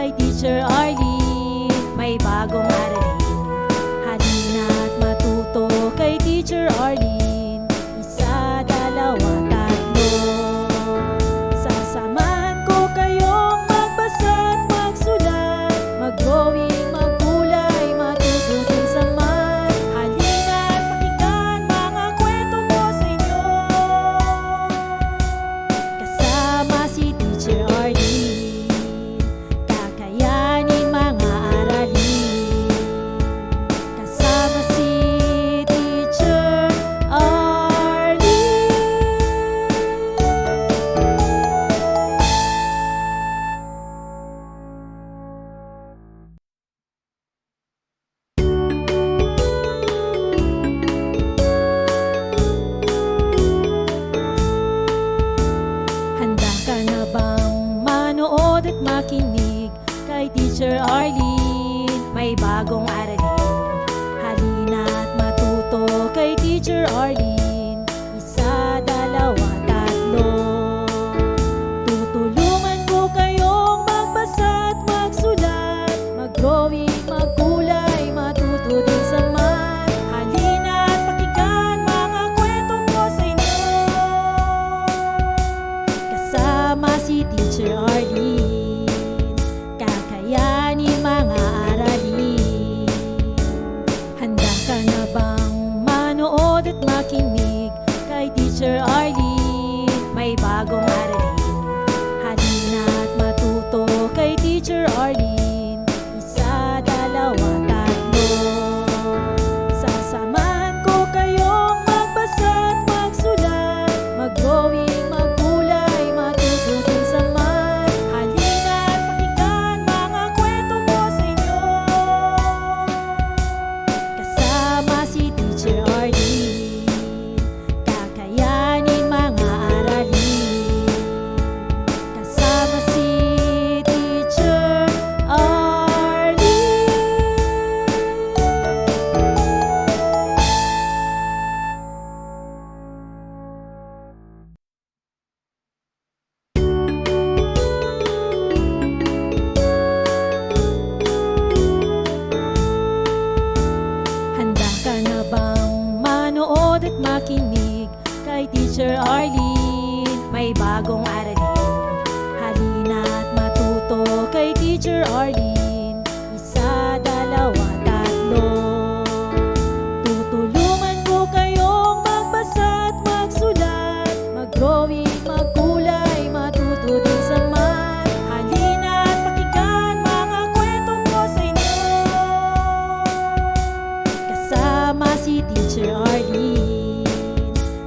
kay Teacher Arlene, may bagong aralin. Halina't matuto kay Teacher Arlene, isa, dalawa, tatlo. Sasamahan ko kayong magbasa't magsulat, mag-drawing, maggulay, matuto din sa math. Halina't pakinggan mga kwento ko sa inyo, kasama si Teacher Arlene, kakayanin mga aralin. Kasama si Teacher Arlene. Handa ka na bang manood at makinig kay Teacher Arlene, may bagong aralin? Halina't matuto kay Teacher Arlene, isa, dalawa, tatlo. Tutulungan ko kayong magbasa at magsulat, mag-drawing, maggulay, matuto din sa math. Halina't pakinggan mga kwento ko sa inyo, kasama si Teacher Arlene, kakayanin mga aralin. Handa ka na bang manood at makinig kay Teacher Arlene, may bagong aralin? Halina't matuto kay Teacher Arlene, isa, dalawa, tatlo. Sasamahan ko kayong magbasa at magsulat, mag-drawing, maggulay, matuto din sa math. Halina't pakinggan mga kwento ko sa inyo, kasama si Teacher Arlene, kakayanin mga aralin. Kasama si Teacher Arlene. Handa ka na bang manood at makinig kay Teacher Arlene, may bagong aralin? Halina't matuto kay Teacher Arlene, isa, dalawa, tatlo. Tutulungan ko kayong magbasa at magsulat, mag-drawing, maggulay, matuto din sa math. Halina't pakinggan mga kwento ko sa inyo, kasama si Teacher Arlene,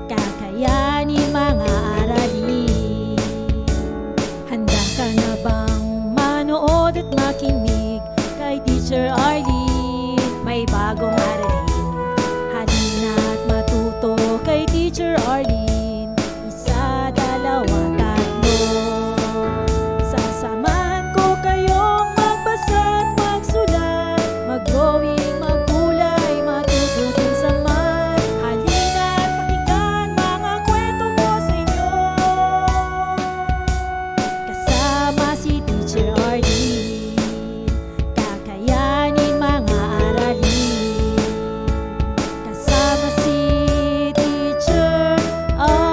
kakayanin mga aralin. Handa ka na bang manood at makinig kay Teacher Arlene, may bagong aralin? Halina't matuto kay Teacher Arlene, isa, dalawa, tatlo. Sasamahan ko kayong magbasa at magsulat, mag-drawing, maggulay, matuto din sa math. Halina't pakinggan mga kwento ko sa inyo, kasama si Teacher Arlene, kakayanin mga aralin. Kasama si Teacher Arlene.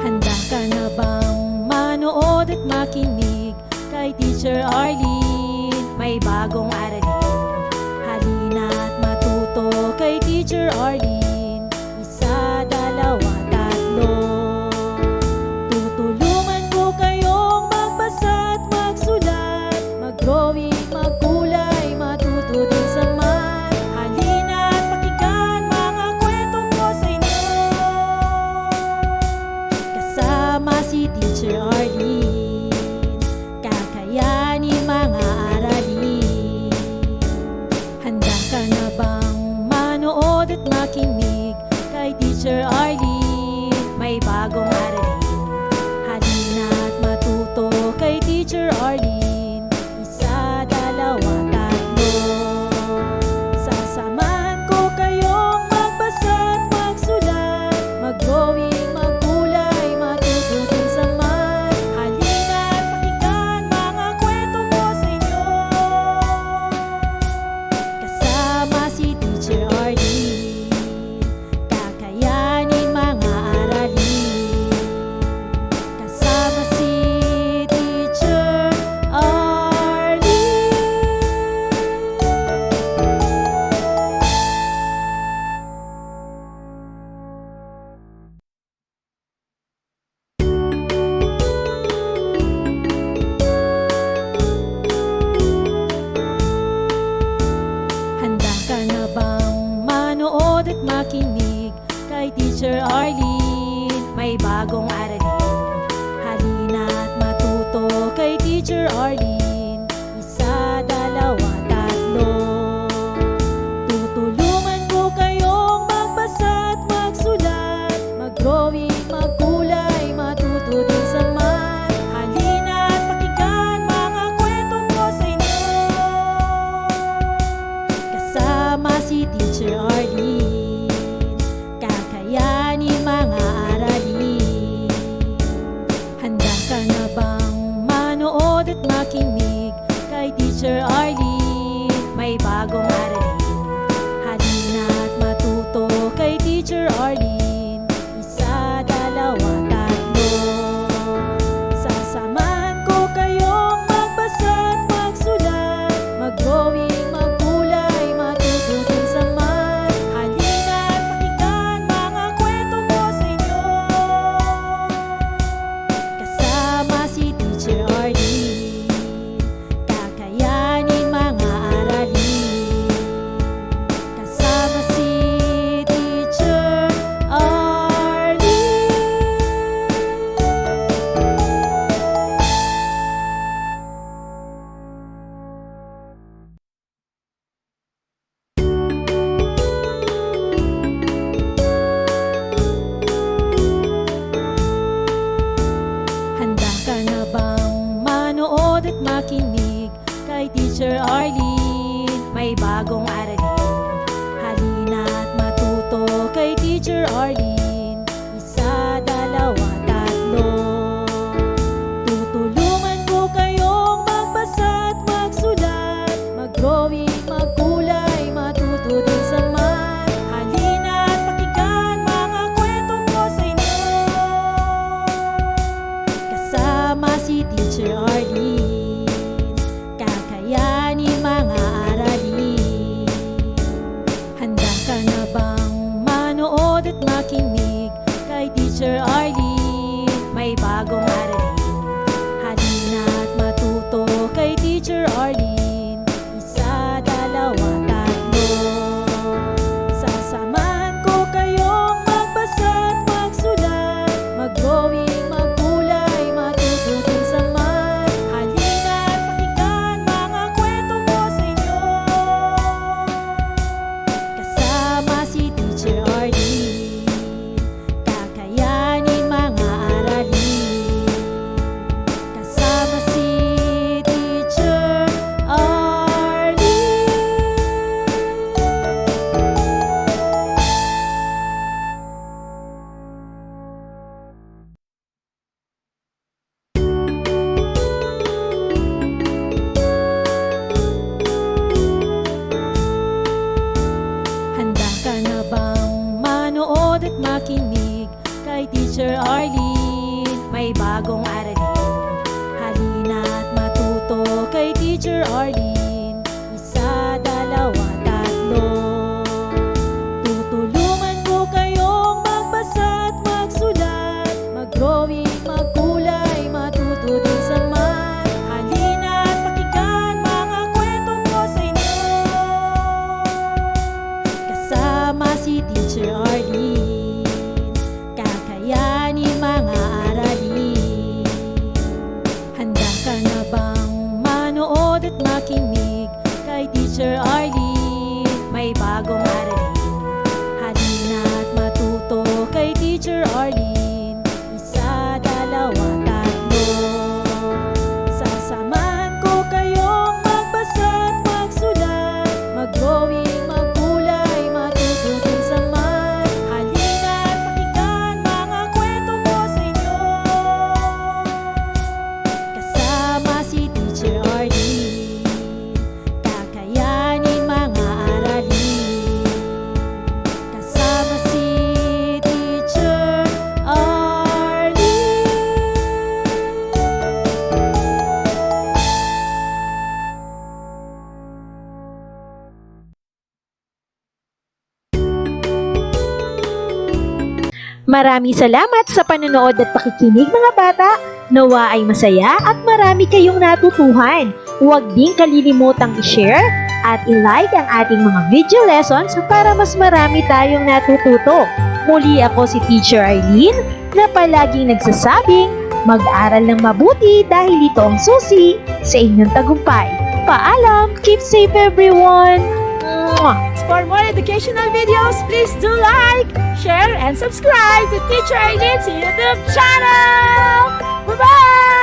Handa ka na bang manood at makinig kay Teacher Arlene, may bagong aralin? Halina't matuto kay Teacher Arlene, isa, dalawa, tatlo. Tutulungan ko kayong magbasa at magsulat, mag-drawing, maggulay, matuto din sa math. Halina't pakinggan mga kwento ko sa inyo, kasama si Teacher Arlene, kakayanin mga aralin. Handa ka na bang manood at makinig Teacher Arlene. Isa, dalawa, tatlo. Tutulungan ko kayong magbasa at magsulat, mag-drawing, magkulay, matuto din sa math. Halina at pakinggan mga kwento ko sa inyo. Kasama si Teacher Arlene, kakayanin mga aralin. Handa ka na bang manood at makinig kay Teacher Arlene? May bagong aralin. Halina at matuto kay Teacher Arlene. Isa, dalawa, tatlo. Sasamahan ko kayong magbasa at magsulat, mag-drawing, magkulay, matuto din sa math. Halina at pakinggan mga kwento ko sa inyo. Kasama si Teacher Arlene, kakayanin mga aralin. Kasama si Teacher Arlene. Handa ka na bang manood at makinig kay Teacher Arlene? May bagong aralin. Halina at matuto kay Teacher Arlene. Isa, dalawa, tatlo. Tutulungan ko kayong magbasa at magsulat, mag-drawing, magkulay, matuto din sa math. Halina at pakinggan mga kwento ko sa inyo. Kasama si Teacher Arlene, kakayanin mga aralin. Handa ka na bang manood at makinig kay Teacher Arlene? May bagong aralin. Halina at matuto kay Teacher Arlene. Isa, dalawa, tatlo. Sasamahan ko kayong magbasa at magsulat, mag-drawing, magkulay, matuto din sa math. Halina at pakinggan mga kwento ko sa inyo. Kasama si Teacher Arlene, kakayanin mga aralin. Kasama si Teacher Arlene. Handa ka na bang manood at makinig kay Teacher Arlene? May bagong aralin. Halina at matuto kay Teacher Arlene. Isa, dalawa, tatlo. Tutulungan ko kayong magbasa at magsulat, mag-drawing, magkulay, matuto din sa math. Halina at pakinggan mga kwento ko sa inyo. Kasama si Teacher Arlene, kakayanin mga aralin. Handa ka na bang manood at makinig kay Teacher Arlene? May bagong aralin. Halina at matuto kay Teacher Arlene. Isa, dalawa, tatlo. Sasamahan ko kayong magbasa at magsulat, mag-drawing, magkulay, matuto din sa math. Halina at pakinggan mga kwento ko sa inyo. Kasama si Teacher Arlene, kakayanin mga aralin. Kasama si Teacher Arlene. Maraming salamat sa panonood at pakikinig mga bata. Nawa ay masaya at marami kayong natutuhan. Huwag din kalilimutang i-share at i-like ang ating mga video lessons para mas marami tayong natututo. Muli ako si Teacher Arlene na palaging nagsasabing, Mag-aral ng mabuti dahil ito ang susi sa inyong tagumpay. Paalam! Keep safe everyone! Mwah! For more educational videos, please do like, share, and subscribe to Teacher Arlene's YouTube channel! Bye-bye!